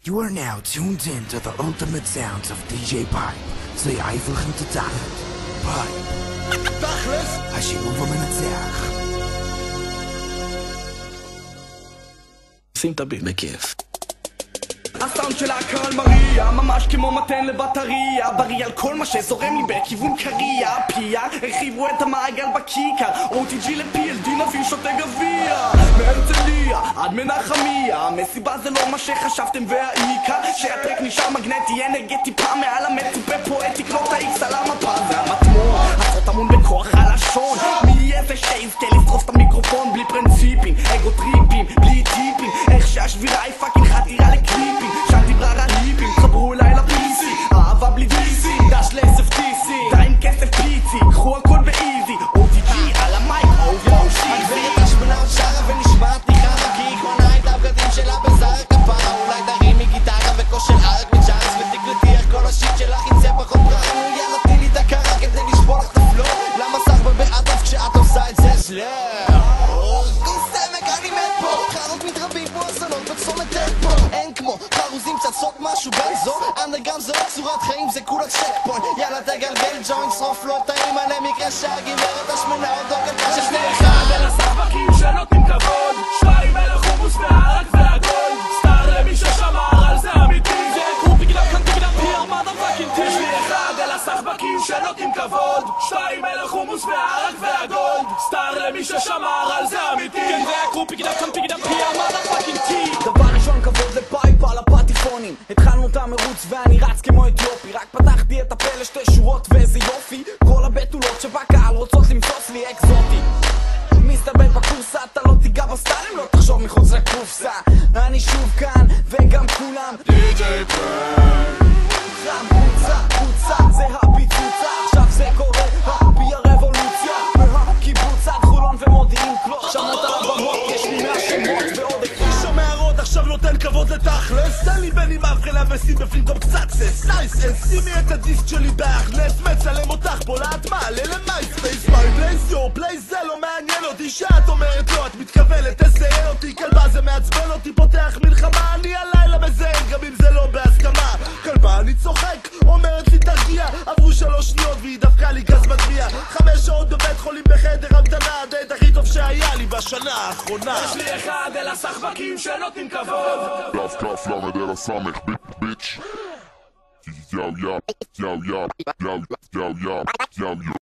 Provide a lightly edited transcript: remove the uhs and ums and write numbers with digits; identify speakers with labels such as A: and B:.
A: You are now tuned in to the ultimate sounds of DJ Pipe. זה יעיף לכם את התחת. פייפ. תכלס? השילוב המנצח.
B: שים את הביט בכיף.
C: הסאונד של הקהל מריע, ממש כמו מתן לבטריה, בריא על כל מה שזורם לי בכיוון קריה. פיה, הרחיבו את המעגל בכיכר, OTG ל-PLD נביא שותה גביע. מהרצליה עד מנחמיה, מסיבה זה לא מה שחשבתם והעיקר שהטרק נשאר מגנטי, אנרגטי טיפה מעל המצופה פואטי, כמו את ה-X על המפה זה המטמון, עשרות אמון בכוח הלשון. מי יהיה זה שיזכה לשרוף את המיקרופון בלי פרינציפים, אגו טריפים, בלי טיפים, איך שהשבירה היא פאקינג חתירה לקליפים. שם דיברה רליפים, חברו אליי לפיסי, אהבה בלי דיסי, דש לסף טיסי, די עם כסף פיצי, קחו הכל באיזי, OTG על המייק, אובו שיזי.
D: הגברת השמונה עוד שרה ונשמעת לי חרה, כי היא קונה את הבגדים שלה בזר כפרה. אולי תרימי גיטרה וכושר ארק וג'אנס ותקלטי איך כל השיט שלך יצא פחות רע. יאללה תני לי את הקרה כדי לשבור לך את הפלור, למה סחבה באטף כשאת עושה את זה שלר? סמק אני מת פה, חרות מתרבים פה אזונות בצומת טמפו, אין כמו חרוזים צצות משהו בנזו, אנדרגרם זה לא צורת חיים זה כולה צ'ק פוינט. יאללה תגלגל ג'וינט שרוף לו טעים על המקרה שהגברת השמנה עוד לא גלתה ששני אחד
E: אל הסחבקים שנותנים כבוד, שתיים אל החומוס והערק והגולד, סטאר למי ששמר על זה אמיתי, זה קרופי גדל כאן תגדל פיר מודרפאקינג טי. יש לי אחד אל הסחבקים שנותנים כבוד, שתיים אל החומוס והערק והגולד, סטאר למי ששמר על זה אמיתי, כן זה קרופי גדל כאן תגדל פיר מודרפאקינג טי.
C: דבר ראשון כבוד לפייפ על הפטיפונים, התחלנו את המרוץ ואני רץ כמו אתיופי, רק פתחתי את הפה לשתי שורות ואיזה יופי, כל הבתולות שבקהל רוצות למסוס לי אקזוטי. מסתבר בקורסה אתה לא תיגע בסטיילים, לא תחשוב מחוץ לקופסה, אני שוב כאן וגם כולם די.ג'יי פייפ. קבוצה זה הפיצוצה, עכשיו זה קורה הפי הרבולוציה מהקיבוץ עד חולון ומודיעין כלות, שמות על הבמות יש לי 100 שמות ועוד אחד
B: שומע רוד עכשיו נותן כבוד לתכלס, תן לי בני מבחלה ושים בפנים גם קצת סס נייס, שימי את הדיסק שלי באכלס, מצלם אותך בולעת מעלה למייספייס, מי פלייס יור פלייס זה לא מעניין אותי שאת אומרת לא, את מתכוונת תזיין אותי, כלבה זה מעצבן אותי, פותח מלחמה, אני הלילה מזיין גם אם זה לא בהסכמה, כלבה אני צוחק, אומרת לי תרגיע, עברו 3 שניות והיא דפקה לי גז מדמיע, 5 שעות בבית חולים בחדר המתנה, הדייט הכי טוב שהיה לי בשנה האחרונה.
E: יש לי אחד אל הסחבקים שנותנים כבוד,
F: קלף למד אל הסמך ביץ' יאו יאו יאו יאו יאו יאו יאו יאו